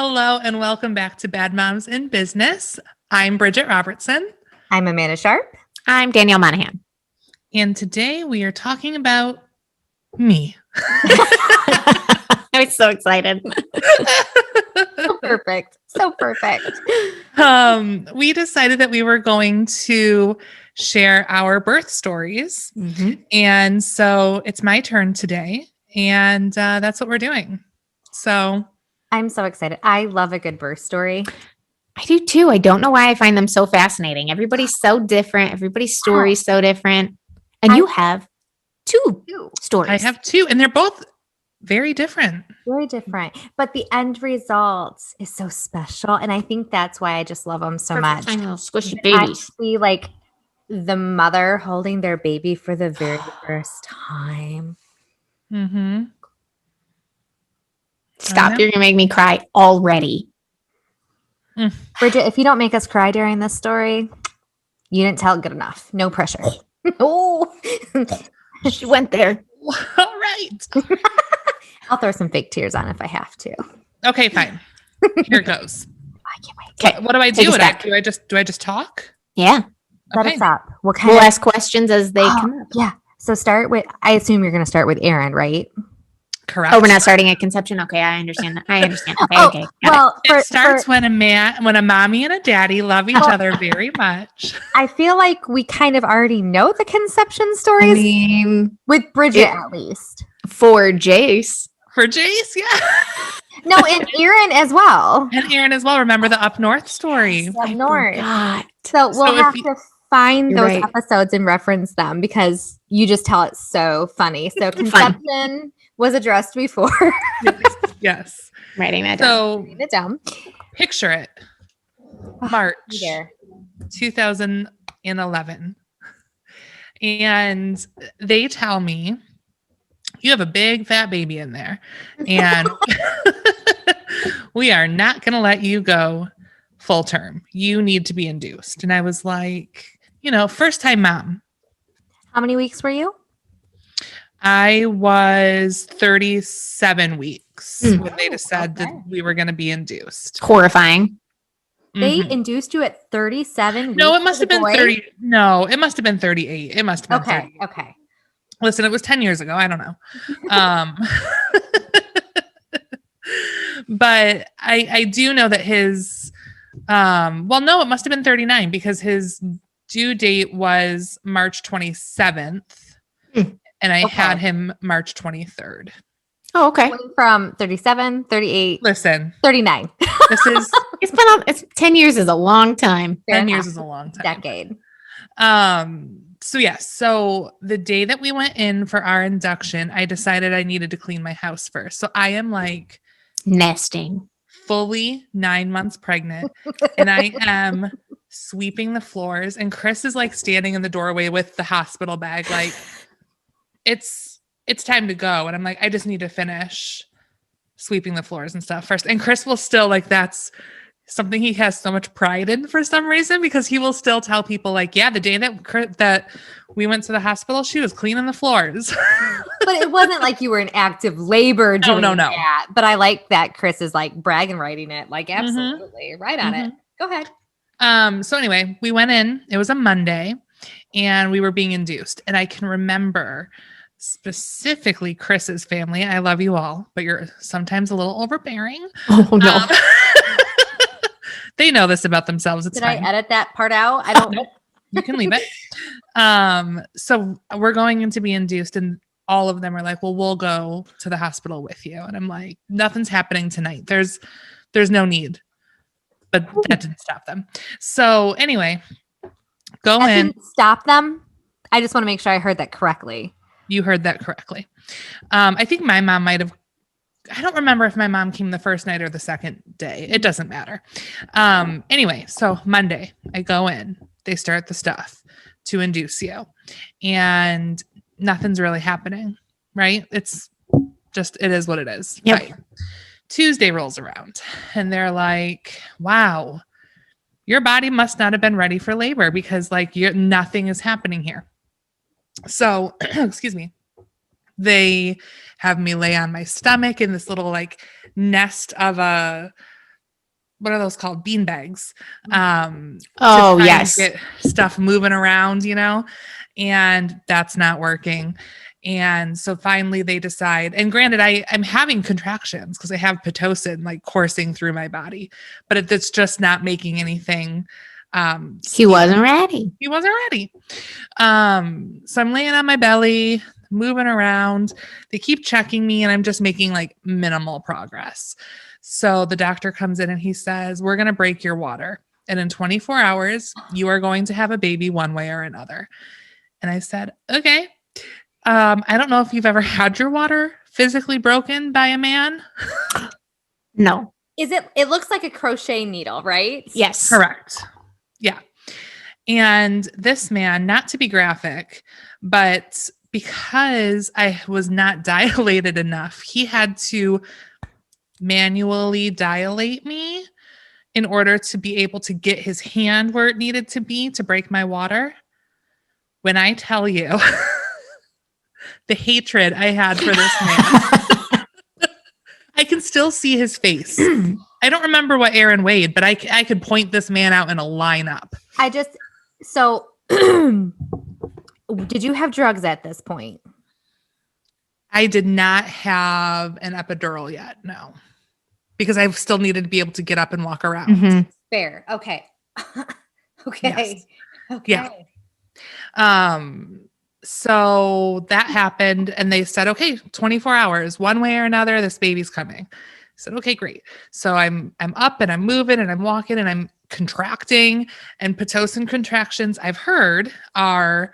Hello and welcome back to Bad Moms in Business. I'm Bridgette Robertson. I'm Amanda Sharp. I'm Danielle Monahan. And today we are talking about me. I was so excited. So perfect. So perfect. We decided that we were going to share our birth stories. Mm-hmm. And so it's my turn today. And that's what we're doing. So I'm so excited. I love a good birth story. I do too. I don't know why I find them so fascinating. Everybody's so different. Everybody's story is so different. And you have two stories. I have two, and they're both very different. Very different. But the end result is so special. And I think that's why I just love them so much. I know, squishy babies. I see like the mother holding their baby for the very first time. Mm-hmm. Stop. You're going to make me cry already. Bridgette, if you don't make us cry during this story, you didn't tell it good enough. No pressure. Oh, she went there. All right. I'll throw some fake tears on if I have to. Okay, fine. Here it goes. I can't wait. Okay. What do I do? Do I just talk? Yeah. Set Okay. us up. We'll ask questions as they come up. Yeah. So start with, I assume you're going to start with Aaron, right? Correct. Oh, we're not starting at conception? Okay, I understand that. I understand. Okay, okay. Well, It starts when a mommy and a daddy love each other very much. I feel like we kind of already know the conception stories with Bridgette, at least. For Jace. For Jace, yeah. No, and Aaron as well. And Aaron as well. Remember the up north story? Up north. God. So we'll have to find You're those right. episodes and reference them because you just tell it so funny. So conception was addressed before. Yes. Writing that down. So Write it down. picture it. March There. 2011. And they tell me, you have a big fat baby in there. And we are not going to let you go full term. You need to be induced. And I was like, first time mom. How many weeks were you? I was 37 weeks when they decided that we were going to be induced. Horrifying. They induced you at 37 weeks? No, it must have been 30. No, it must have been 38. It must have been 38. Okay. Listen, it was 10 years ago. I don't know. But I do know that his, no, it must have been 39 because his due date was March 27th. And I had him March 23rd. Oh, okay. From 37, 38. Listen. 39. This is. It's 10 years is a long time. 10 years is a long time. Decade. So yes. So the day that we went in for our induction, I decided I needed to clean my house first. So I am like nesting, fully 9 months pregnant, and I am sweeping the floors. And Chris is like standing in the doorway with the hospital bag, like it's time to go. And I'm like, I just need to finish sweeping the floors and stuff first. And Chris will still like, that's something he has so much pride in for some reason, because he will still tell people like, yeah, the day that we went to the hospital, she was cleaning the floors. But it wasn't like you were in active labor doing that. But I like that Chris is like bragging, writing it. Like, absolutely. Right on it. Go ahead. So anyway, we went in. It was a Monday and we were being induced. And I can remember specifically Chris's family. I love you all, but you're sometimes a little overbearing. Oh, no. They know this about themselves. It's Did fine. I edit that part out? I don't know. You can leave it. So we're going in to be induced, and all of them are like, well, we'll go to the hospital with you. And I'm like, nothing's happening tonight. There's no need. But that didn't stop them. So anyway, that didn't stop them? I just want to make sure I heard that correctly. You heard that correctly. I think my mom might have, I don't remember if my mom came the first night or the second day. It doesn't matter. Anyway, so Monday I go in, they start the stuff to induce you, and nothing's really happening, right? It's just, it is what it is. Yep. Right. Tuesday rolls around and they're like, wow, your body must not have been ready for labor because like nothing is happening here. So, excuse me, they have me lay on my stomach in this little like nest of a what are those called? Bean bags. Oh, yes. Get stuff moving around, and that's not working. And so finally they decide, and granted, I'm having contractions because I have Pitocin like coursing through my body, but it's just not making anything. He wasn't ready. He wasn't ready. So I'm laying on my belly, moving around. They keep checking me and I'm just making like minimal progress. So the doctor comes in and he says, we're going to break your water. And in 24 hours, you are going to have a baby one way or another. And I said, okay. I don't know if you've ever had your water physically broken by a man. No. It looks like a crochet needle, right? Yes. Correct. Yeah. And this man, not to be graphic, but because I was not dilated enough, he had to manually dilate me in order to be able to get his hand where it needed to be to break my water. When I tell you the hatred I had for this man, I can still see his face. I don't remember what Aaron weighed, but I could point this man out in a lineup. So did you have drugs at this point? I did not have an epidural yet, no. Because I still needed to be able to get up and walk around. Mm-hmm. Fair. Okay. Okay. Yes. Okay. Yeah. So that happened and they said, okay, 24 hours, one way or another, this baby's coming. I said, okay, great. So I'm up and I'm moving and I'm walking and I'm contracting, and Pitocin contractions I've heard are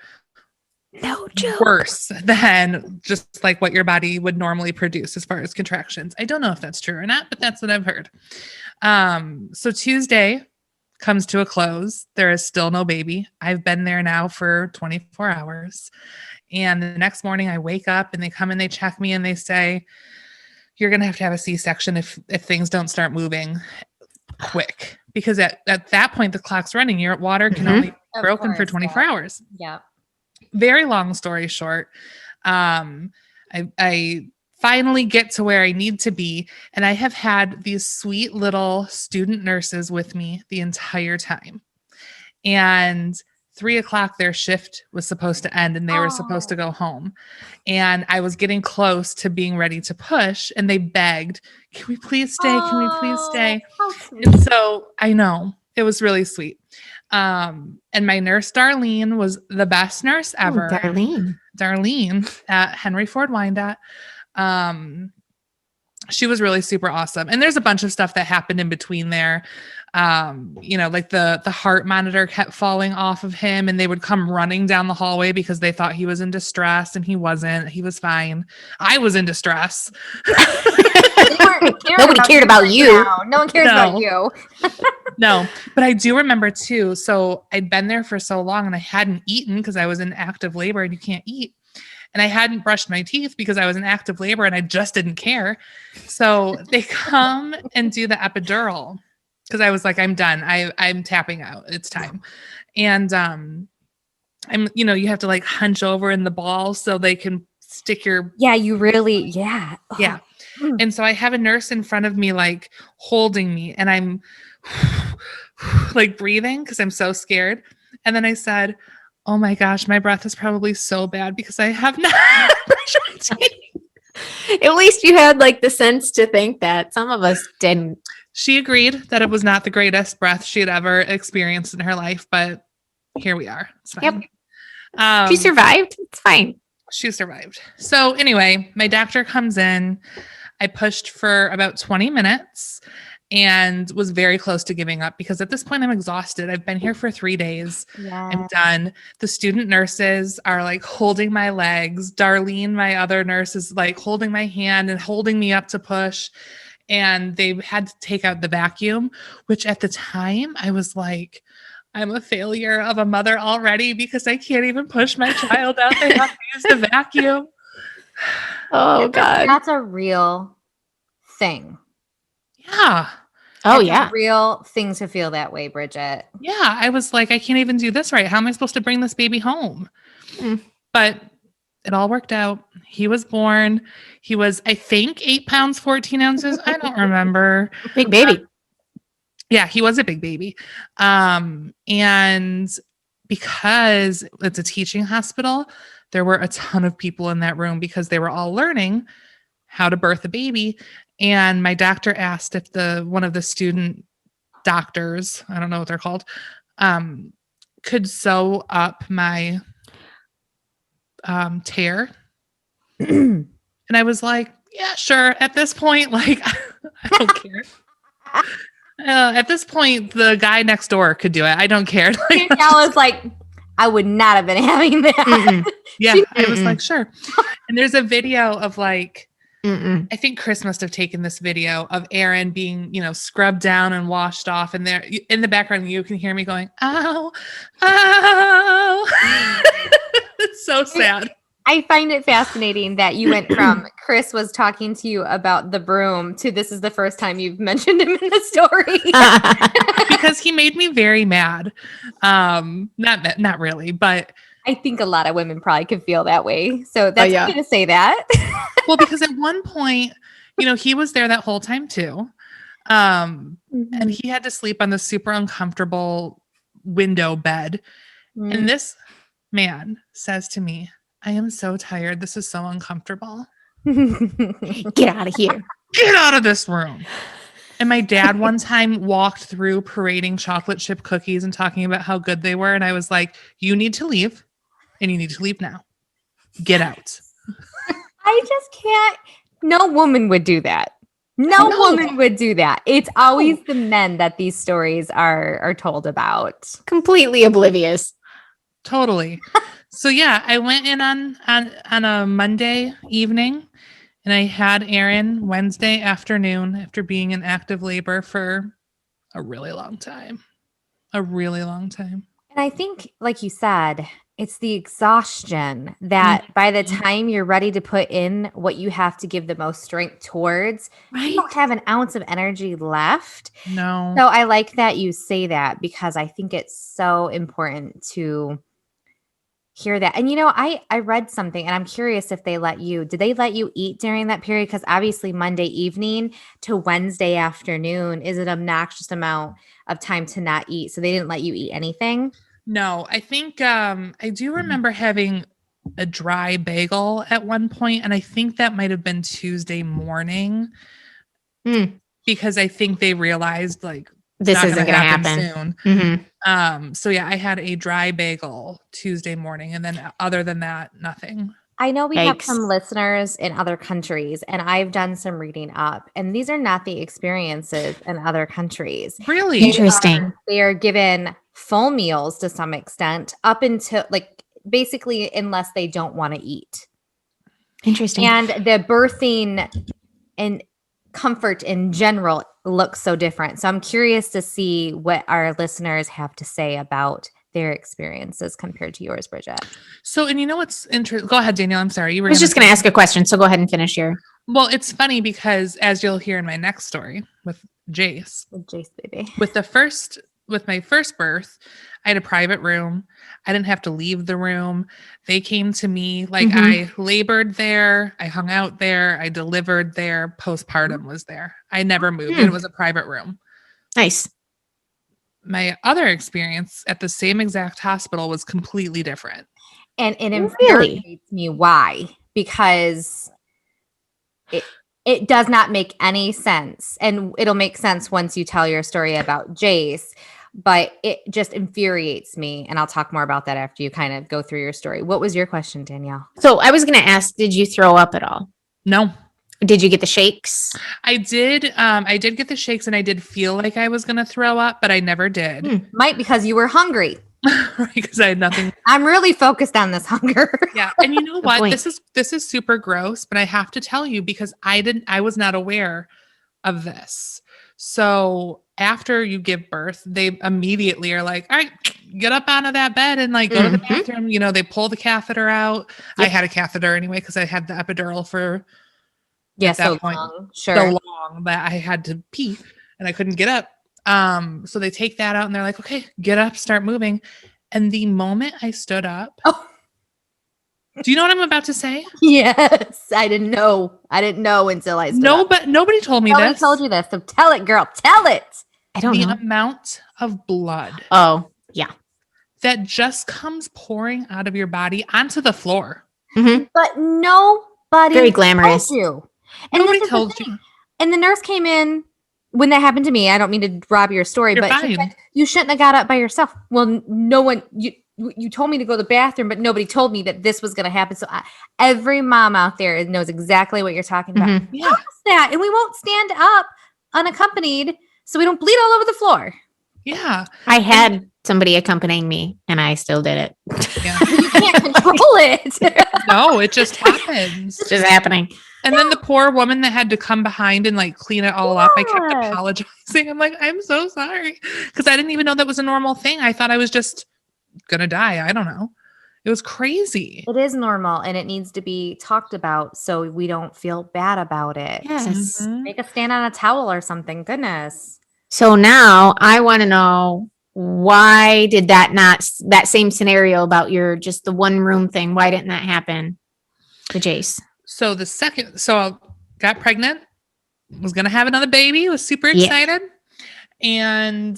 no joke. Worse than just like what your body would normally produce as far as contractions. I don't know if that's true or not, but that's what I've heard. So Tuesday comes to a close. There is still no baby. I've been there now for 24 hours. And the next morning I wake up and they come and they check me and they say, you're going to have a C-section if things don't start moving quick. Because at that point, the clock's running. Your water can only be broken for 24 hours. Yeah. Very long story short, I finally get to where I need to be. And I have had these sweet little student nurses with me the entire time. And 3:00, their shift was supposed to end and they were supposed to go home. And I was getting close to being ready to push and they begged, can we please stay? Can we please stay? And so I know it was really sweet. And my nurse, Darlene, was the best nurse ever. Darlene at Henry Ford Wyandotte. She was really super awesome. And there's a bunch of stuff that happened in between there. Like the heart monitor kept falling off of him and they would come running down the hallway because they thought he was in distress and he wasn't. He was fine. I was in distress. Nobody cared about you. No one cares about you. No, but I do remember too. So I'd been there for so long and I hadn't eaten because I was in active labor and you can't eat. And I hadn't brushed my teeth because I was in active labor and I just didn't care. So they come and do the epidural because I was like, I'm done. I'm tapping out. It's time. And you have to like hunch over in the ball so they can stick your. Yeah, you really. Yeah. Yeah. And so I have a nurse in front of me, like holding me and I'm like breathing because I'm so scared. And then I said, oh my gosh, my breath is probably so bad because I have not brushed my teeth. At least you had like the sense to think that. Some of us didn't. She agreed that it was not the greatest breath she had ever experienced in her life, but here we are. It's fine. Yep. She survived. It's fine. She survived. So anyway, my doctor comes in. I pushed for about 20 minutes and was very close to giving up because at this point I'm exhausted. I've been here for 3 days. Yeah. I'm done. The student nurses are like holding my legs. Darlene, my other nurse, is like holding my hand and holding me up to push. And they had to take out the vacuum, which at the time I was like, I'm a failure of a mother already because I can't even push my child out. They have to use the vacuum. Oh, God. That's a real thing. Yeah. Oh, it's yeah. A real thing to feel that way, Bridgette. Yeah. I was like, I can't even do this right. How am I supposed to bring this baby home? But it all worked out. He was born. He was, I think, 8 pounds, 14 ounces. I don't remember. Big baby. Yeah, he was a big baby. And because it's a teaching hospital, there were a ton of people in that room because they were all learning how to birth a baby. And my doctor asked if one of the student doctors, I don't know what they're called, could sew up my tear. And I was like, yeah, sure. At this point, like, I don't care. At this point, the guy next door could do it. I don't care. Like, Danielle was like, I would not have been having that. Mm-mm. Yeah, I was like, sure. And there's a video of like, I think Chris must have taken this video of Aaron being, scrubbed down and washed off. And there in the background, you can hear me going, ow, ow. It's so sad. I find it fascinating that you went from Chris was talking to you about the broom to this is the first time you've mentioned him in the story. Because he made me very mad. Not really, but I think a lot of women probably could feel that way. So that's good to say that. Well, because at one point, he was there that whole time too. And he had to sleep on the super uncomfortable window bed. And this man says to me, I am so tired. This is so uncomfortable. Get out of here. Get out of this room. And my dad one time walked through parading chocolate chip cookies and talking about how good they were. And I was like, you need to leave. And you need to leave now. Get out. I just can't. No woman would do that. No woman would do that. It's always the men that these stories are told about. Completely oblivious. Totally. So yeah, I went in on a Monday evening and I had Aaron Wednesday afternoon after being in active labor for a really long time. And I think, like you said, it's the exhaustion that by the time you're ready to put in what you have to give the most strength towards, you don't have an ounce of energy left. No. So I like that you say that because I think it's so important to hear that. And I read something and I'm curious if did they let you eat during that period? Because obviously Monday evening to Wednesday afternoon is an obnoxious amount of time to not eat. So they didn't let you eat anything? No, I think I do remember having a dry bagel at one point, and I think that might have been Tuesday morning because I think they realized like this isn't going to happen soon. So yeah, I had a dry bagel Tuesday morning, and then other than that, nothing. I know we have some listeners in other countries, and I've done some reading up, and these are not the experiences in other countries. Really? Interesting. They are given full meals to some extent up until basically unless they don't want to eat. Interesting. And the birthing and comfort in general looks so different. So I'm curious to see what our listeners have to say about their experiences compared to yours, Bridgette. So, and what's interesting? Go ahead, Danielle. I'm sorry. I was just going to ask a question. So go ahead and finish your. Well, it's funny because as you'll hear in my next story with Jace, baby, with my first birth, I had a private room. I didn't have to leave the room. They came to me I labored there. I hung out there. I delivered there. Postpartum was there. I never moved. It was a private room. Nice. my other experience at the same exact hospital was completely different. And it infuriates me. Why? Because it does not make any sense. And it'll make sense once you tell your story about Jace. But it just infuriates me. And I'll talk more about that after you kind of go through your story. What was your question, Danielle? So I was going to ask, did you throw up at all? No. Did you get the shakes? I did. I did get the shakes and I did feel like I was going to throw up, but I never did. Might because you were hungry. Because I had nothing. I'm really focused on this hunger. Yeah. And you know what? This is super gross, but I have to tell you because I was not aware of this. So after you give birth, they immediately are like, all right, get up out of that bed and like go to the bathroom. You know, they pull the catheter out. Yep. I had a catheter anyway, because I had the epidural for so long. Sure. So long that I had to pee and I couldn't get up. So they take that out and they're like, okay, get up, start moving. And the moment I stood up, do you know what I'm about to say? Yes. I didn't know until I stood up. But nobody told me this. Nobody told you this. So tell it, girl. Tell it. I don't the know. amount of blood Oh, yeah. that just comes pouring out of your body onto the floor. Mm-hmm. But nobody Very glamorous. told you. And Nobody this is the told thing. you. And the nurse came in when that happened to me. I don't mean to rob your story, You're but she's fine. like, you shouldn't have got up by yourself. Well, no one, you told me to go to the bathroom, but nobody told me that this was going to happen. So every mom out there knows exactly what you're talking about. Mhm. Yeah. Tell us that, and we won't stand up unaccompanied so we don't bleed all over the floor. Yeah. I had somebody accompanying me and I still did it. Yeah. You can't control it. No, it just happens. It's just happening. And then the poor woman that had to come behind and like clean it all up, I kept Yes. apologizing. I'm like, I'm so sorry. Because I didn't even know that was a normal thing. I thought I was just going to die. I don't know. It was crazy. It is normal, and it needs to be talked about so we don't feel bad about it. Yes. Mhm. Make a stand on a towel or something. Goodness. So now I want to know, why did that same scenario about your just the one room thing, why didn't that happen to Jace? So I got pregnant, was going to have another baby, was super Yeah. excited. And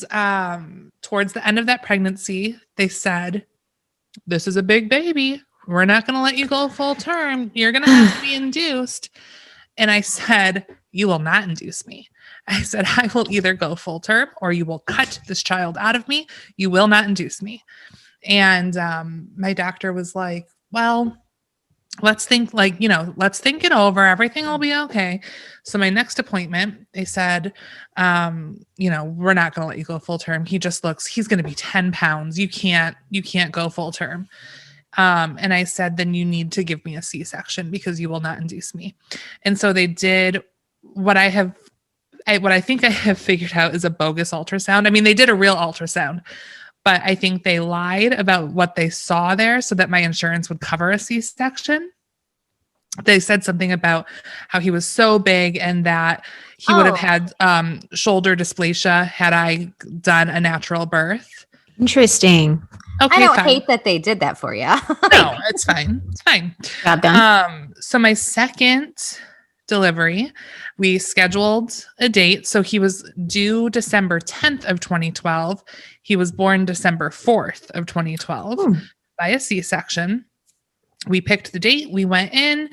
towards the end of that pregnancy, they said, this is a big baby. We're not going to let you go full term. You're going to have to be induced. And I said, you will not induce me. I said, I will either go full term or you will cut this child out of me. You will not induce me. And my doctor was like, well, let's think it over. Everything will be okay. So my next appointment, they said, we're not going to let you go full term. He's going to be 10 pounds. You can't go full term. And I said, then you need to give me a C-section because you will not induce me. And so they did what I think I have figured out is a bogus ultrasound. I mean, they did a real ultrasound, but I think they lied about what they saw there so that my insurance would cover a C-section. They said something about how he was so big and that he would have had shoulder dysplasia had I done a natural birth. Interesting. Okay, I don't fine. hate that they did that for you. No, it's fine. It's fine. Job done. So my second delivery, we scheduled a date. So he was due December 10th of 2012. He was born December 4th of 2012 by a C-section. We picked the date. We went in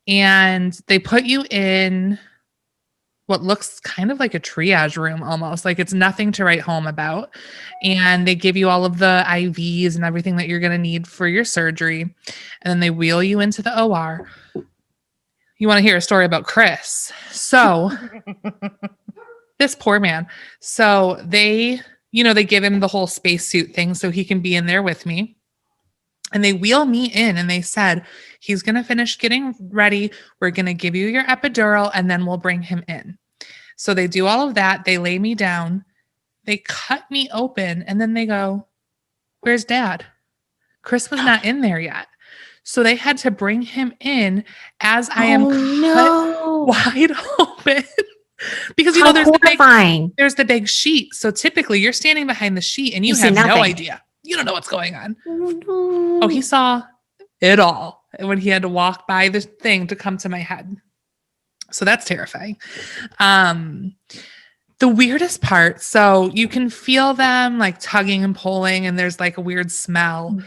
and they put you in what looks kind of like a triage room almost. Like it's nothing to write home about. And they give you all of the IVs and everything that you're going to need for your surgery. And then they wheel you into the OR. You want to hear a story about Chris. So this poor man. So they give him the whole spacesuit thing so he can be in there with me. And they wheel me in and they said, he's going to finish getting ready. We're going to give you your epidural and then we'll bring him in. So they do all of that. They lay me down. They cut me open and then they go, where's Dad? Chris was not in there yet. So they had to bring him in as I am cut wide open. Because, there's the big sheet. So typically you're standing behind the sheet and you have no idea. You don't know what's going on. Oh, he saw it all when he had to walk by the thing to come to my head. So that's terrifying. The weirdest part, so you can feel them like tugging and pulling and there's like a weird smell,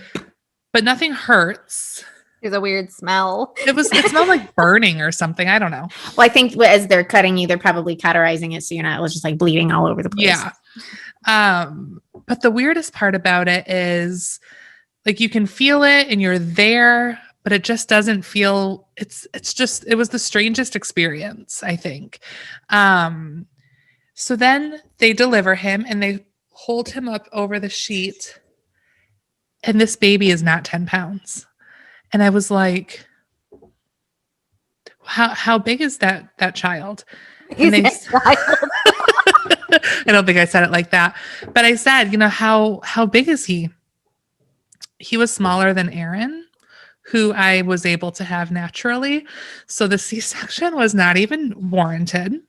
but nothing hurts. There's a weird smell. It smelled like burning or something. I don't know. Well, I think as they're cutting you, they're probably cauterizing it. So you're not, it was just like bleeding all over the place. Yeah. But the weirdest part about it is like you can feel it and you're there, but it just doesn't feel it was the strangest experience, I think. So then they deliver him and they hold him up over the sheet and this baby is not 10 pounds. And I was like, how big is that child? And they I don't think I said it like that, but I said, how big is he? He was smaller than Aaron, who I was able to have naturally. So the C-section was not even warranted.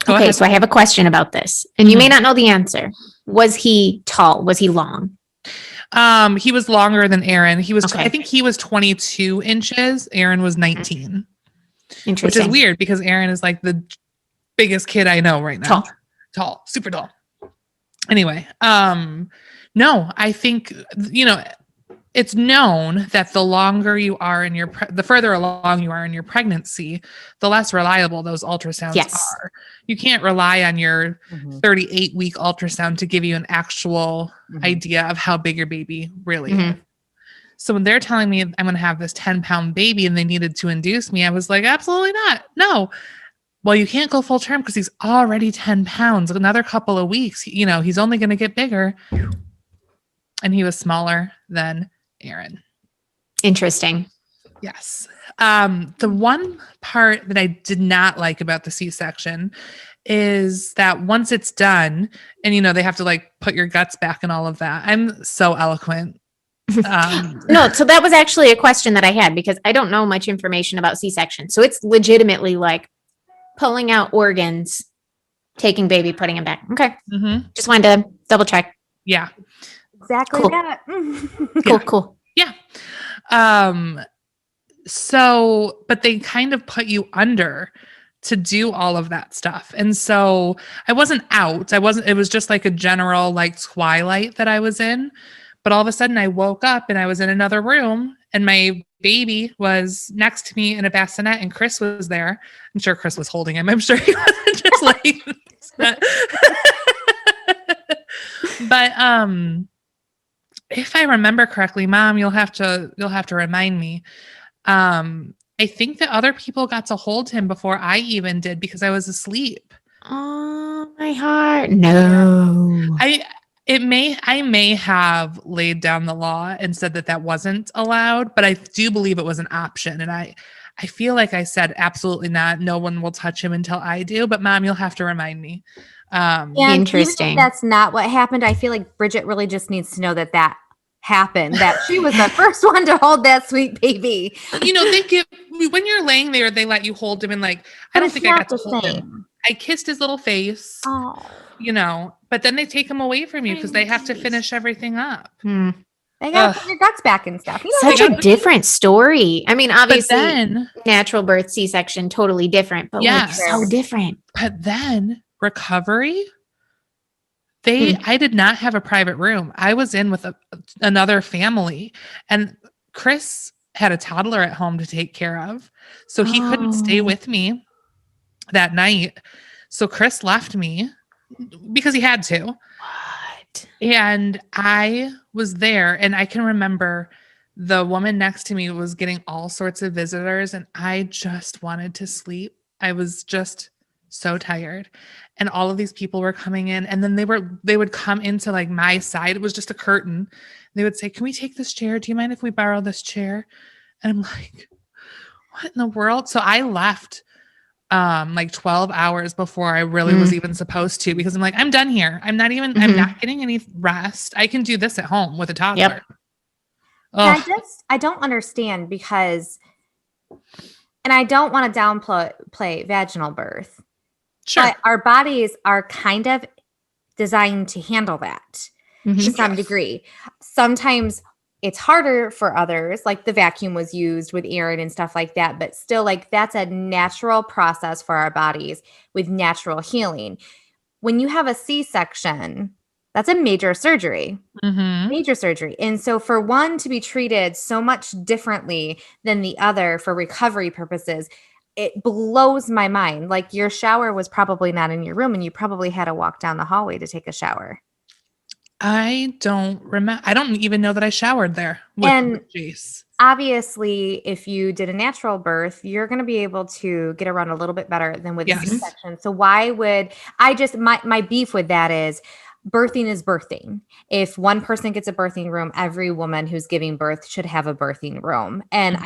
Okay, so I have a question about this, and you may not know the answer. Was he tall? Was he long? He was longer than Aaron. He was, Okay. I think he was 22 inches. Aaron was 19, Interesting. which is weird because Aaron is like the biggest kid I know right now. tall, super tall. Anyway, no, I think, it's known that the longer you are in the further along you are in your pregnancy, the less reliable those ultrasounds are. You can't rely on your 38-week ultrasound to give you an actual idea of how big your baby really is. So when they're telling me I'm going to have this 10-pound baby and they needed to induce me, I was like, absolutely not. No. Well, you can't go full term because he's already 10 pounds. Another couple of weeks, he's only going to get bigger. And he was smaller than Aaron. Interesting. Yes. The one part that I did not like about the C-section is that once it's done and, they have to like put your guts back and all of that. I'm so eloquent. No, so that was actually a question that I had because I don't know much information about C-section. So it's legitimately like pulling out organs, taking baby, putting him back. Okay. Just wanted to double check. Yeah. Exactly Cool. that. Cool. Yeah. But they kind of put you under to do all of that stuff. And so I wasn't out. It was just like a general like twilight that I was in. But all of a sudden I woke up and I was in another room and my baby was next to me in a bassinet and Chris was there. I'm sure Chris was holding him. I'm sure he wasn't just like, but, if I remember correctly, Mom, you'll have to remind me. I think that other people got to hold him before I even did because I was asleep. Oh, my heart. No. I may have laid down the law and said that wasn't allowed, but I do believe it was an option. And I feel like I said, absolutely not. No one will touch him until I do. But Mom, you'll have to remind me. Interesting. Even if that's not what happened, I feel like Bridgette really just needs to know that happened, that she was the first one to hold that sweet baby. They give, when you're laying there, they let you hold him and like, I don't think I got to hold him. I kissed his little face, but then they take him away from you because they have to finish everything up. They got to put your guts back and stuff. Such a different story. I mean, obviously, then, natural birth, C-section, totally different, but like so different. But then recovery, I did not have a private room. I was in with another family, and Chris had a toddler at home to take care of, so he couldn't stay with me that night. So Chris left me because he had to. What? And I was there, and I can remember the woman next to me was getting all sorts of visitors, and I just wanted to sleep. I was just so tired. And all of these people were coming in, and then they would come into like my side. It was just a curtain. They would say, "Can we take this chair? Do you mind if we borrow this chair?" And I'm like, what in the world? So I left like 12 hours before I really was even supposed to, because I'm like, I'm done here. I'm not getting any rest. I can do this at home with a toddler. Yep. I don't understand because, and I don't want to downplay vaginal birth. Sure. But our bodies are kind of designed to handle that to some degree. Sometimes it's harder for others, like the vacuum was used with Aaron and stuff like that. But still, like, that's a natural process for our bodies with natural healing. When you have a C-section, that's a major surgery. Major surgery. And so for one to be treated so much differently than the other for recovery purposes, it blows my mind. Like, your shower was probably not in your room and you probably had to walk down the hallway to take a shower. I don't remember. I don't even know that I showered there. And obviously, if you did a natural birth, you're going to be able to get around a little bit better than with a C-section. So why would I just, my beef with that is birthing is birthing. If one person gets a birthing room, every woman who's giving birth should have a birthing room. And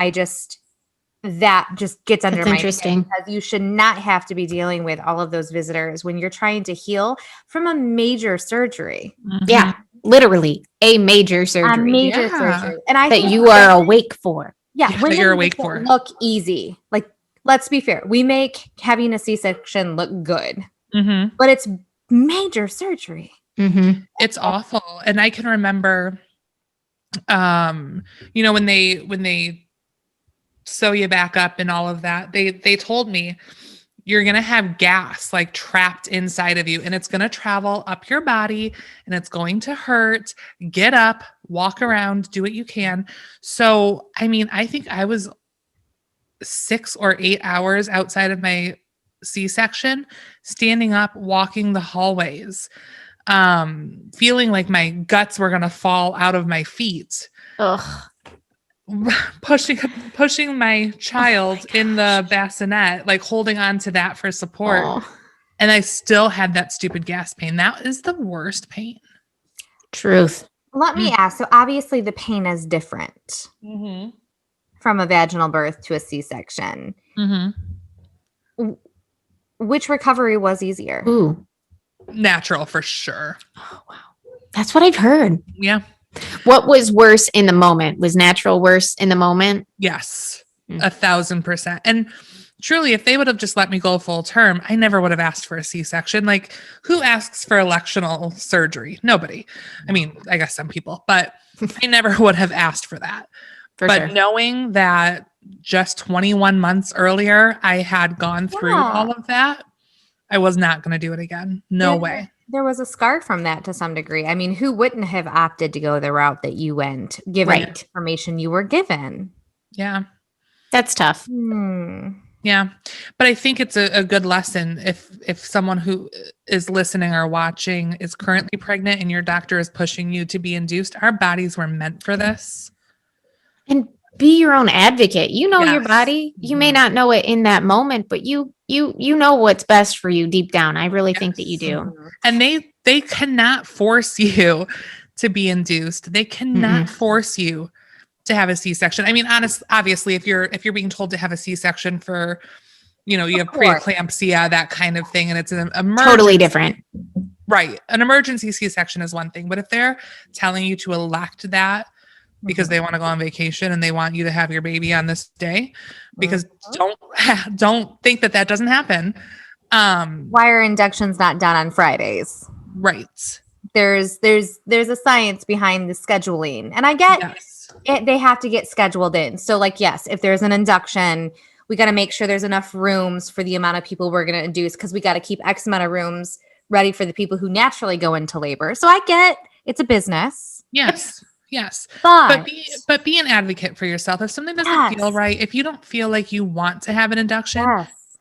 that just gets under my skin, because you should not have to be dealing with all of those visitors when you're trying to heal from a major surgery. Yeah, literally a major surgery. A major surgery. And I think you are awake for. Yeah, that you're awake for. Look easy. Like, let's be fair. We make having a C-section look good, but it's major surgery. It's awful. And I can remember, when they sew you back up and all of that, they told me, you're going to have gas like trapped inside of you, and it's going to travel up your body and it's going to hurt. Get up, walk around, do what you can. So, I mean, I think I was 6 or 8 hours outside of my C-section, standing up, walking the hallways, feeling like my guts were going to fall out of my feet. Ugh. Pushing my child in the bassinet, like holding on to that for support. Oh. And I still had that stupid gas pain. That is the worst pain. Truth. Let me ask. So obviously the pain is different from a vaginal birth to a C-section. Which recovery was easier? Ooh. Natural for sure. Oh, wow. That's what I've heard. Yeah. What was worse in the moment? Was natural worse in the moment? Yes. 1,000%. And truly, if they would have just let me go full term, I never would have asked for a C-section. Like, who asks for electional surgery? Nobody. I mean, I guess some people, but I never would have asked for that. But knowing that just 21 months earlier, I had gone through all of that, I was not going to do it again. No way. There was a scar from that to some degree. I mean, who wouldn't have opted to go the route that you went, given the information you were given? Yeah. That's tough. Yeah. But I think it's a good lesson if someone who is listening or watching is currently pregnant and your doctor is pushing you to be induced. Our bodies were meant for this. And be your own advocate. You know your body. You may not know it in that moment, but you know what's best for you deep down. I really think that you do. And they cannot force you to be induced. They cannot force you to have a C-section. I mean, obviously, if you're being told to have a C-section for, you have preeclampsia, that kind of thing, and it's an emergency. Totally different. Right. An emergency C-section is one thing, but if they're telling you to elect that because they want to go on vacation and they want you to have your baby on this day, because don't think that doesn't happen. Why are inductions not done on Fridays? Right. There's a science behind the scheduling, and I get it. They have to get scheduled in. So like, yes, if there's an induction, we got to make sure there's enough rooms for the amount of people we're going to induce, because we got to keep X amount of rooms ready for the people who naturally go into labor. So I get it's a business. Yes. Yes. But be an advocate for yourself. If something doesn't feel right, if you don't feel like you want to have an induction,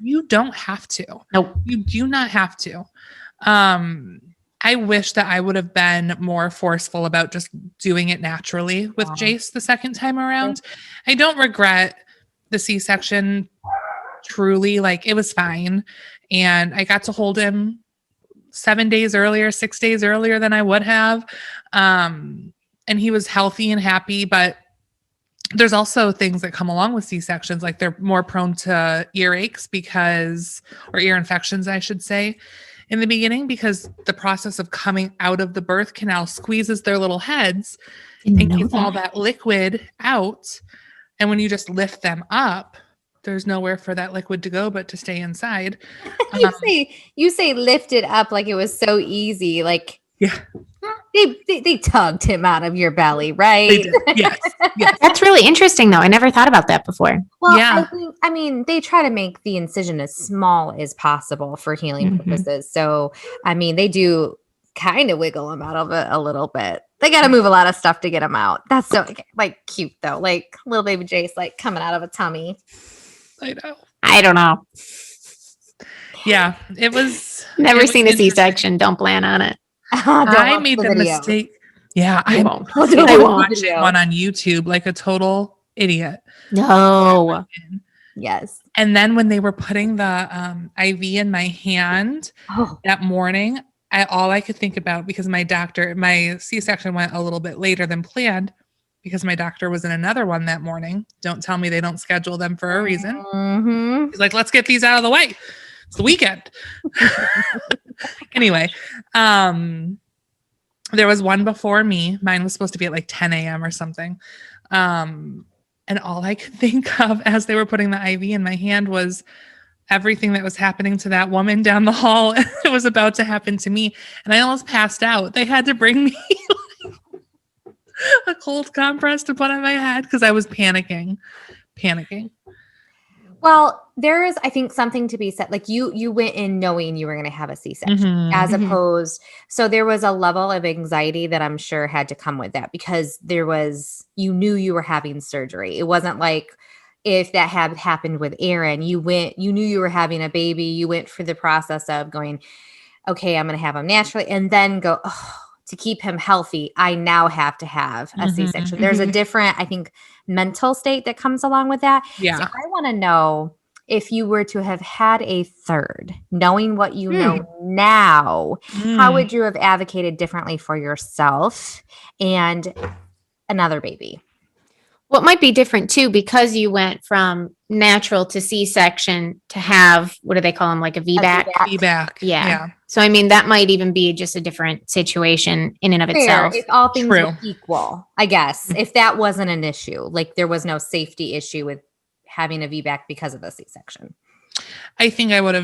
you don't have to. Nope. You do not have to. I wish that I would have been more forceful about just doing it naturally with Jace the second time around. I don't regret the C-section truly. Like, it was fine. And I got to hold him 6 days earlier than I would have. And he was healthy and happy, but there's also things that come along with C-sections. Like, they're more prone to earaches or ear infections, I should say, in the beginning, because the process of coming out of the birth canal squeezes their little heads and gets all that liquid out. And when you just lift them up, there's nowhere for that liquid to go but to stay inside. You say lift it up like it was so easy. Like, they tugged him out of your belly, right? They did. Yes. That's really interesting, though. I never thought about that before. Well, I mean, they try to make the incision as small as possible for healing purposes. So, I mean, they do kind of wiggle him out of it a little bit. They got to move a lot of stuff to get him out. That's so cute though. Like, little baby Jace, like coming out of a tummy. I know. I don't know. Yeah, it was. Never seen a C-section. Don't plan on it. I made the mistake. Yeah, I won't. I won't watch one on YouTube like a total idiot. No. Yes. And then when they were putting the IV in my hand that morning, all I could think about, because my C-section went a little bit later than planned, because my doctor was in another one that morning. Don't tell me they don't schedule them for a reason. He's like, let's get these out of the way. It's the weekend. Anyway, there was one before me. Mine was supposed to be at like 10 a.m. or something. And all I could think of as they were putting the IV in my hand was everything that was happening to that woman down the hall. It was about to happen to me. And I almost passed out. They had to bring me a cold compress to put on my head because I was panicking. Well, there is, I think, something to be said. Like you went in knowing you were going to have a C-section, Mhm. as Mhm. opposed. So there was a level of anxiety that I'm sure had to come with that because you knew you were having surgery. It wasn't like if that had happened with Aaron, you knew you were having a baby. You went through the process of going, okay, I'm going to have him naturally, and then go, oh, to keep him healthy, I now have to have a Mhm. C-section. There's a different, I think, mental state that comes along with that. So Yeah. I want to know if you were to have had a third, knowing what you know now, how Mm. would you have advocated differently for yourself and another baby? What might be different too, because you went from natural to C-section to have, what do they call them? Like a VBAC? VBAC. Feedback. Yeah. Yeah. So, I mean, that might even be just a different situation in and of Fair, itself. if all things True. were equal, I guess, if that wasn't an issue, like there was no safety issue with having a VBAC because of the C-section. I think I would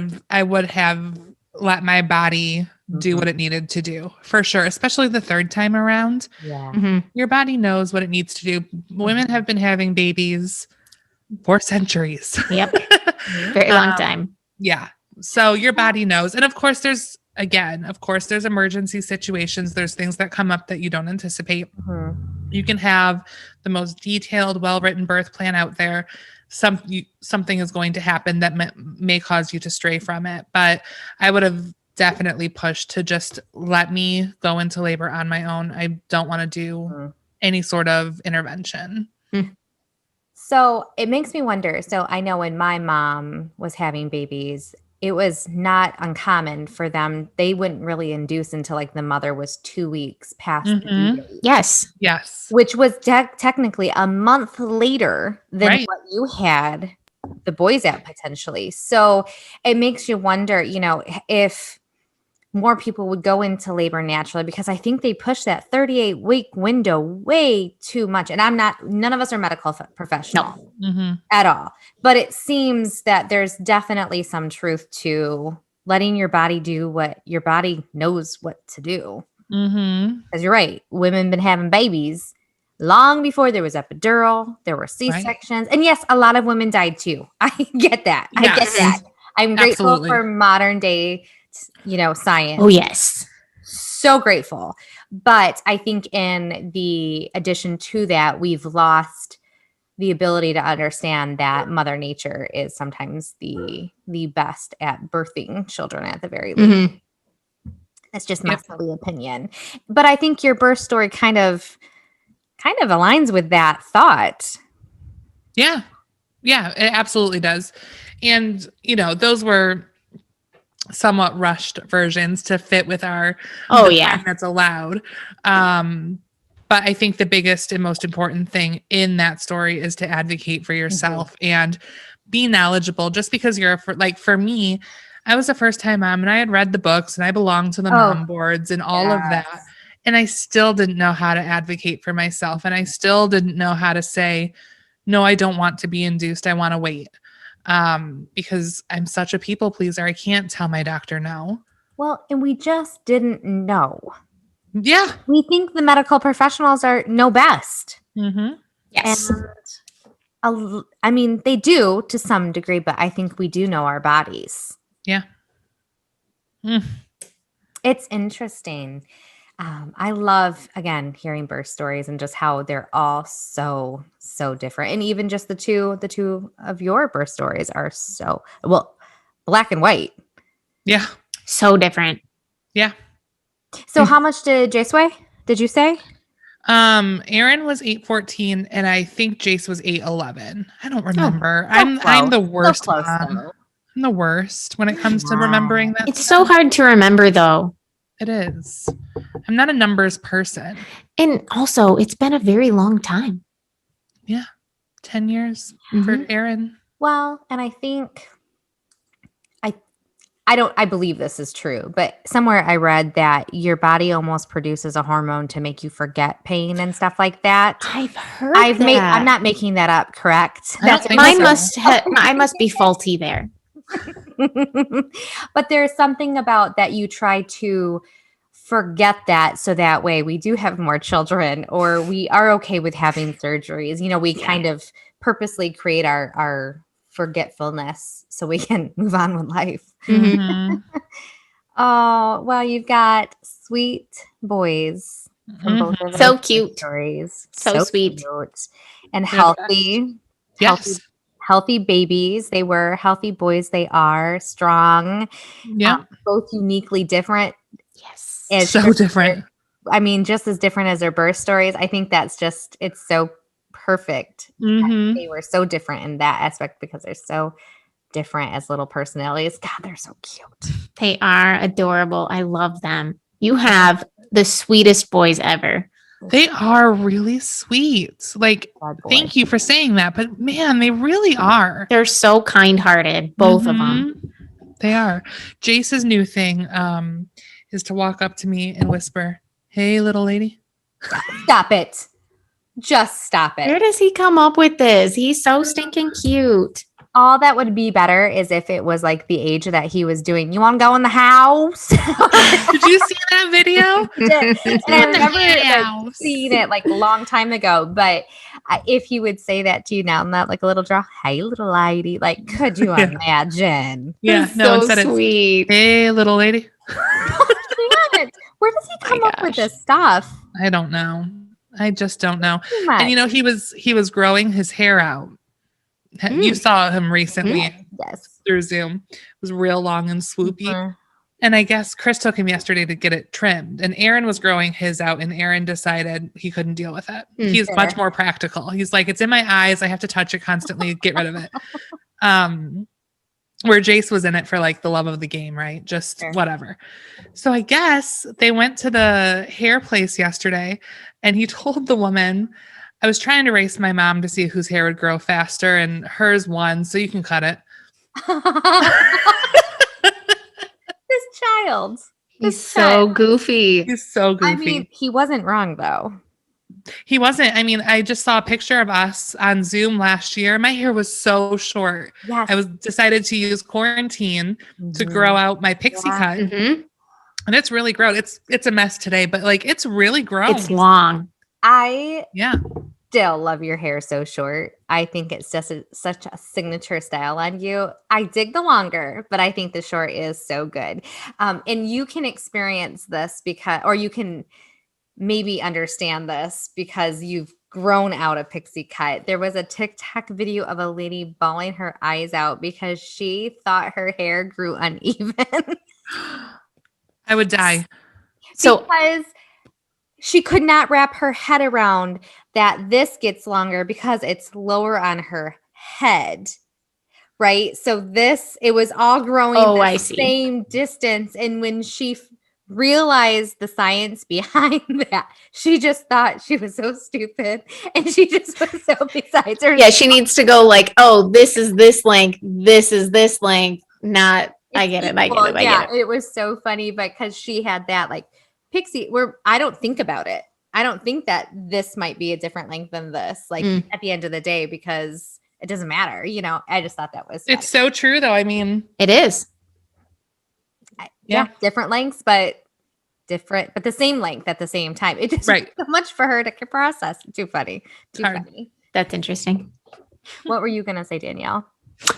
have let my body do Mhm. what it needed to do for sure, especially the third time around. Yeah. Mhm. Your body knows what it needs to do. Women have been having babies for centuries. Yep. Very long Um, time. Yeah. So your body knows. And of course, there's emergency situations. There's things that come up that you don't anticipate. Mhm. You can have the most detailed, well-written birth plan out there. Something is going to happen that may cause you to stray from it. But I would have definitely pushed to just let me go into labor on my own. I don't want to do Mhm. any sort of intervention. So it makes me wonder. So I know when my mom was having babies, it was not uncommon for them. They wouldn't really induce until like the mother was 2 weeks past the due Mhm. date, Yes. Yes. which was technically a month later than Right. what you had the boys at potentially. So it makes you wonder, if more people would go into labor naturally, because I think they push that 38-week window way too much. And none of us are medical professionals Mhm. at all. But it seems that there's definitely some truth to letting your body do what your body knows what to do. Mhm. Because you're right, women been having babies long before there was epidural, there were C-sections. And yes, a lot of women died too. I get that. I get Yes. that. I'm grateful Absolutely. for modern day, science. Oh, yes. So grateful. But I think in the addition to that, we've lost the ability to understand that Mother Nature is sometimes the best at birthing children at the very least. Mhm. That's just my Yep. silly opinion. But I think your birth story kind of aligns with that thought. Yeah. Yeah, it absolutely does. And, those were somewhat rushed versions to fit with Oh, the yeah. time that's allowed. But I think the biggest and most important thing in that story is to advocate for yourself and be knowledgeable. Just because for me, I was a first time mom and I had read the books and I belonged to the mom boards and all of that. Yes. And I still didn't know how to advocate for myself. And I still didn't know how to say, no, I don't want to be induced. I want to wait. Because I'm such a people pleaser. I can't tell my doctor no. Well, and we just didn't know. Yeah. We think the medical professionals know best. Mm-hmm. Yes. And I mean, they do to some degree, but I think we do know our bodies. Yeah. Mm. It's interesting. I love, again, hearing birth stories and just how they're all so different. And even just the two of your birth stories are so, well, black and white. Yeah. So different. Yeah. So how much did Jace weigh? Did you say? Aaron was 8'14" and I think Jace was 8'11". I don't remember. so I'm close. the worst So close, mom. though. I'm the worst when it comes to remembering that. It's so hard to remember, though. It is. I'm not a numbers person. And also, it's been a very long time. Yeah. 10 years Mhm. for Aaron. Well, and I think I believe this is true, but somewhere I read that your body almost produces a hormone to make you forget pain and stuff like that. I've heard I'm not making that up, correct? I don't think Mine so. I must be faulty there. But there's something about that you try to forget that, so that way we do have more children, or we are okay with having surgeries. We kind of purposely create our forgetfulness so we can move on with life. Mhm. Oh, well, you've got sweet boys from both of So those cute. stories. So sweet. Cute. And They're the best. healthy. Yes. Healthy babies. They were healthy boys. They are strong. Yeah. Both uniquely different. Yes. As So different. I mean, just as different as their birth stories. I think that's just, it's so perfect. Mhm. They were so different in that aspect because they're so different as little personalities. God, they're so cute. They are adorable. I love them. You have the sweetest boys ever. They are really sweet. Like, Bad boy. thank you for saying that, but man, they really are. They're so kind-hearted, both of them. Mhm. They are. Jace's new thing is to walk up to me and whisper, "Hey, little lady." Stop it. Just stop Where it. does he come up with this? He's so stinking cute. All that would be better is if it was like the age that he was doing. You want to go in the house? Did you see that video? And I In the remember house. seeing it like a long time ago. But if he would say that to you now, not like a little draw, hey, little lady, like, could you Yeah. imagine? Yeah, That's no, so instead it's, sweet. "Hey, little lady." Damn it. Where does he come up with gosh. this stuff? I don't know. I just don't know. Too much. And you know, he was growing his hair out. You saw him recently Yes. through Zoom. It was real long and swoopy. Mhm. And I guess Chris took him yesterday to get it trimmed. And Aaron was growing his out, and Aaron decided he couldn't deal with it. He's much more practical. He's like, it's in my eyes. I have to touch it constantly. Get rid of it. Where Jace was in it for like the love of the game, right? Just whatever. So I guess they went to the hair place yesterday, and he told the woman, I was trying to race my mom to see whose hair would grow faster, and hers won, so you can cut it. This child. He's so goofy. He's so goofy. I mean, he wasn't wrong though. He wasn't. I mean, I just saw a picture of us on Zoom last year. My hair was so short. Yes. I was decided to use quarantine to grow out my pixie cut. Mhm. And it's really grown. It's a mess today, but like it's really grown. It's long. I Yeah. still love your hair so short. I think it's just such a signature style on you. I dig the longer, but I think the short is so good. And you can experience this because, or you can maybe understand this because you've grown out a pixie cut. There was a TikTok video of a lady bawling her eyes out because she thought her hair grew uneven. I would die. So because she could not wrap her head around that this gets longer because it's lower on her head. Right. So it was all growing the same distance. And when she realized the science behind that, she just thought she was so stupid and she just was so besides herself. Yeah, she needs to go like, oh, this is this length. This is this length. Not, I get it. Yeah, it was so funny because she had that like pixie where I don't think about it. I don't think that this might be a different length than this, like at the end of the day, because it doesn't matter. You know, I just thought that was funny. It's so true though. I mean, it is. Yeah, different lengths, but the same length at the same time. It just was so much for her to process. Too funny. Too funny. That's interesting. What were you going to say, Danielle?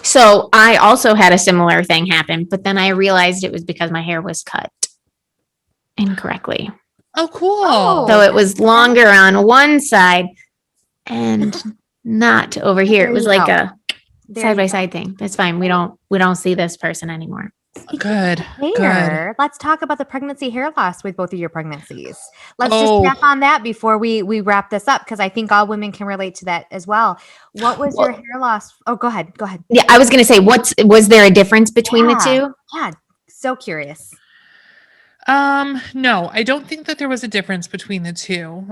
So I also had a similar thing happen, but then I realized it was because my hair was cut incorrectly. Oh, cool. So it was longer on one side and not over here. It was like a side by side thing. That's fine. We don't see this person anymore. Good. Good. Let's talk about the pregnancy hair loss with both of your pregnancies. Let's just tap on that before we wrap this up, because I think all women can relate to that as well. What was your hair loss? Oh, go ahead. Go ahead. Yeah, I was going to say, was there a difference between the two? Yeah. So curious. No, I don't think that there was a difference between the two.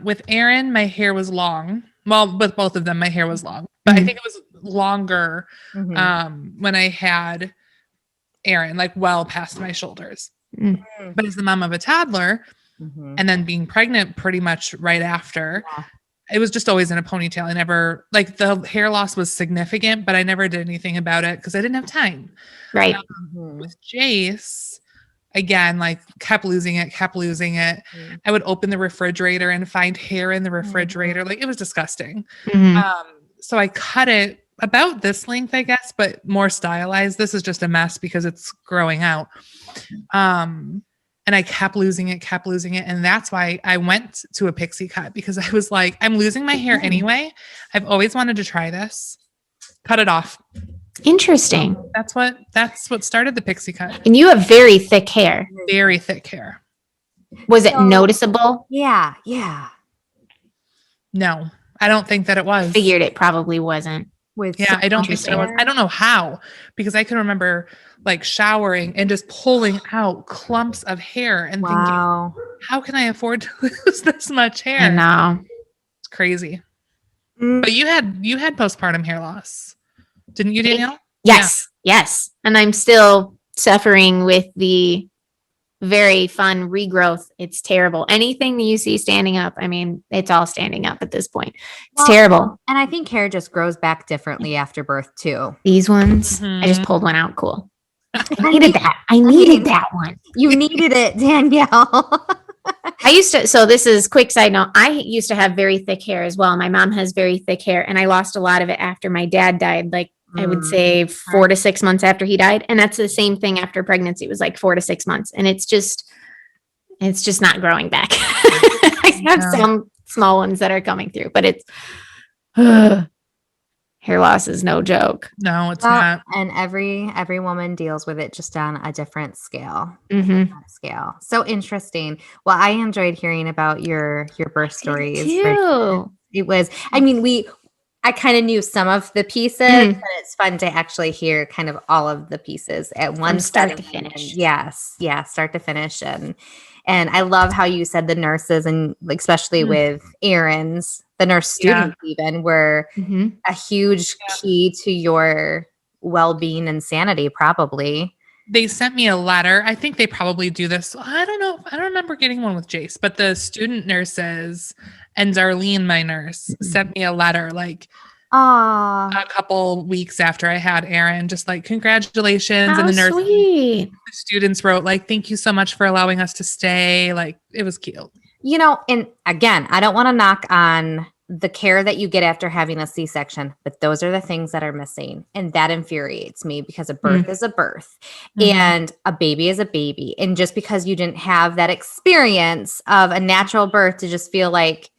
With Aaron, my hair was long. Well, with both of them, my hair was long, but I think it was longer when I had Aaron, like well past my shoulders. But as the mom of a toddler and then being pregnant pretty much right after, it was just always in a ponytail. I never, like, the hair loss was significant, but I never did anything about it because I didn't have time. Right. With Jace, again, like kept losing it. I would open the refrigerator and find hair in the refrigerator. Like, it was disgusting. So I cut it about this length, I guess, but more stylized. This is just a mess because it's growing out. And I kept losing it. And that's why I went to a pixie cut, because I was like, I'm losing my hair anyway. I've always wanted to try this. Cut it off. Interesting. That's what started the pixie cut. And you have very thick hair. Very thick hair. Was it noticeable? Yeah. No, I don't think that it was. Figured it probably wasn't. I don't think that it was. I don't know how, because I can remember like showering and just pulling out clumps of hair and thinking, how can I afford to lose this much hair? I know. It's crazy. But you had postpartum hair loss, didn't you, Danielle? Yes. And I'm still suffering with the very fun regrowth. It's terrible. Anything that you see standing up, I mean, it's all standing up at this point. It's terrible. And I think hair just grows back differently after birth too. These ones, I just pulled one out. Cool. I needed that. I needed that one. You needed it, Danielle. So this is quick side note. I used to have very thick hair as well. My mom has very thick hair, and I lost a lot of it after my dad died. Like I would say 4 to 6 months after he died. And that's the same thing after pregnancy. It was like 4 to 6 months. And it's just not growing back. I have some small ones that are coming through, but it's hair loss is no joke. No, it's not. And every woman deals with it just on a different scale. Mm-hmm. So interesting. Well, I enjoyed hearing about your birth stories. It was, I mean, I kind of knew some of the pieces, but it's fun to actually hear kind of all of the pieces at one start to finish. Yes, start to finish. And I love how you said the nurses, and especially with Erin's, the nurse students even were a huge key to your well-being and sanity, probably. They sent me a letter. I think they probably do this. I don't know. I don't remember getting one with Jace, but the student nurses and Darlene, my nurse, sent me a letter like a couple weeks after I had Erin, just like, congratulations. And the students wrote like, thank you so much for allowing us to stay. Like, it was cute. You know, and again, I don't want to knock on the care that you get after having a C-section, but those are the things that are missing. And that infuriates me, because a birth is a birth and a baby is a baby. And just because you didn't have that experience of a natural birth, to just feel like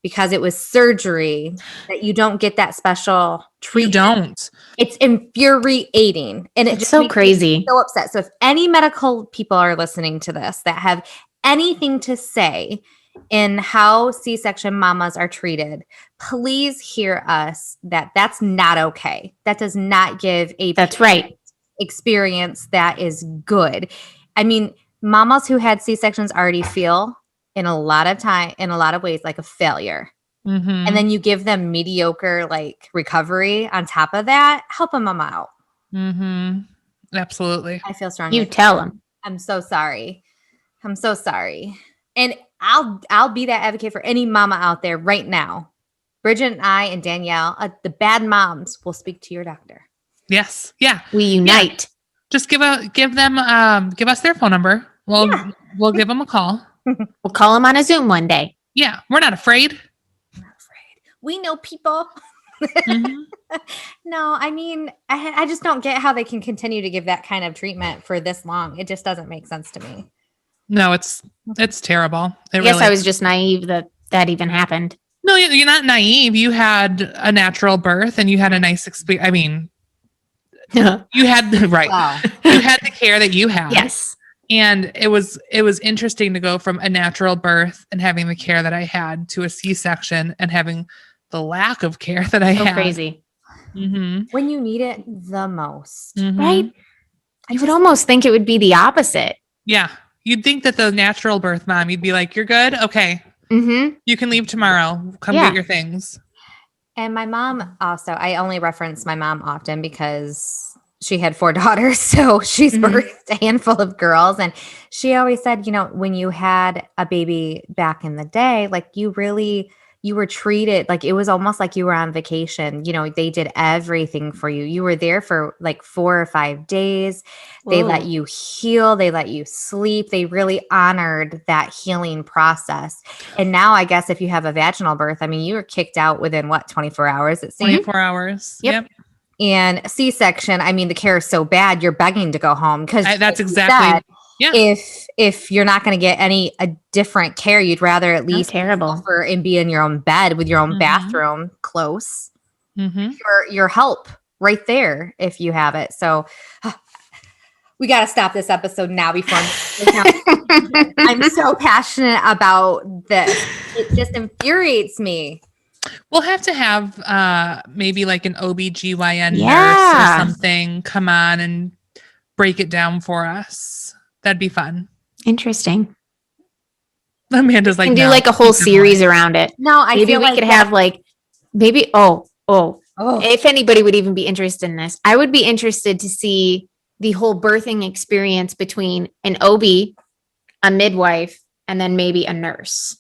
because it was surgery that you don't get that special treatment. You don't. It's infuriating. And it's just so crazy. So upset. So if any medical people are listening to this that have anything to say in how C-section mamas are treated, please hear us that that's not okay. That does not give a experience that is good. I mean, mamas who had C-sections already feel in a lot of ways like a failure. And then you give them mediocre like recovery on top of that. Help a mama out. Absolutely. I feel strongly. You tell them. I'm so sorry. And I'll be that advocate for any mama out there right now. Bridgette and I and Danielle, the bad moms, will speak to your doctor. Yes. Yeah. We unite. Yeah. Just give us their phone number. We'll give them a call. We'll call them on a Zoom one day. Yeah. We're not afraid. We know people. No, I mean, I just don't get how they can continue to give that kind of treatment for this long. It just doesn't make sense to me. No, it's terrible. I was just naive that even happened. No, you're not naive. You had a natural birth and you had a nice experience. I mean, you had you had the care that you had. Yes. And it was interesting to go from a natural birth and having the care that I had to a C-section and having the lack of care that I had. Crazy. When you need it the most. Right? You would almost think it would be the opposite. Yeah. You'd think that the natural birth mom, you'd be like, you're good? Okay. You can leave tomorrow. Come get your things. And my mom also, I only reference my mom often because she had 4 daughters. So she's birthed a handful of girls. And she always said, you know, when you had a baby back in the day, like you were treated like it was almost like you were on vacation. You know, they did everything for you. You were there for like 4 or 5 days. Whoa. They let you heal. They let you sleep. They really honored that healing process. And now I guess if you have a vaginal birth, I mean, you were kicked out within 24 hours? It seems 24 hours. Yep. And C-section, I mean, the care is so bad, you're begging to go home because That's exactly. Yeah. If you're not going to get a different care, you'd rather at least terrible. suffer and be in your own bed with your own bathroom close. Your help right there if you have it. So we got to stop this episode now before I'm so passionate about this. It just infuriates me. We'll have to have maybe like an OBGYN nurse or something come on and break it down for us. That'd be fun. Interesting. Amanda's like, and do like a whole series around it. No, I maybe feel we like could have like maybe if anybody would even be interested in this, I would be interested to see the whole birthing experience between an OB, a midwife, and then maybe a nurse.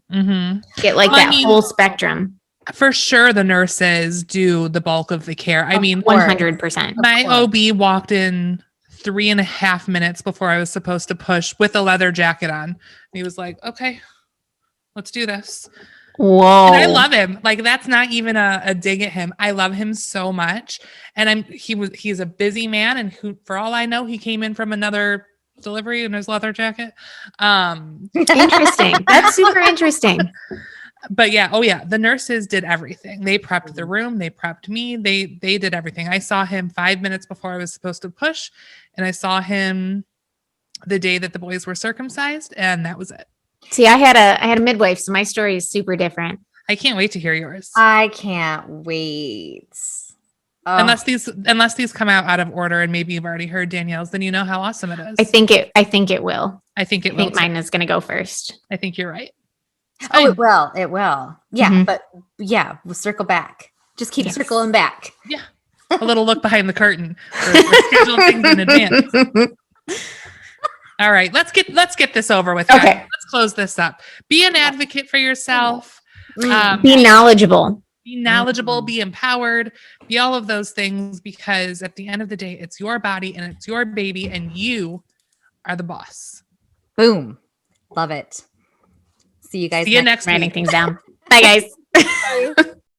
Get like that whole spectrum. For sure, the nurses do the bulk of the care. I mean, 100%. My OB walked in 3.5 minutes before I was supposed to push with a leather jacket on. And he was like, okay, let's do this. Whoa. And I love him. Like, that's not even a dig at him. I love him so much. And he's a busy man. And for all I know, he came in from another delivery in his leather jacket. Interesting. That's super interesting. But yeah, the nurses did everything. They prepped the room, they prepped me, they did everything. I saw him 5 minutes before I was supposed to push, and I saw him the day that the boys were circumcised, and that was it. See, I had a midwife, so my story is super different. I can't wait to hear yours. I can't wait. Unless these come out of order, and maybe you've already heard Danielle's, then you know how awesome it is. I think it will. I think mine is going to go first. I think you're right. Oh, it will. It will. Yeah. But yeah, we'll circle back. Just keep circling back. Yeah. A little look behind the curtain or schedule things in advance. All right. Let's get this over with. Okay. Guys. Let's close this up. Be an advocate for yourself. Be knowledgeable. Be knowledgeable, be empowered, be all of those things, because at the end of the day, it's your body and it's your baby and you are the boss. Boom. Love it. See you guys. See you next week. Writing things down. Bye, guys. Bye.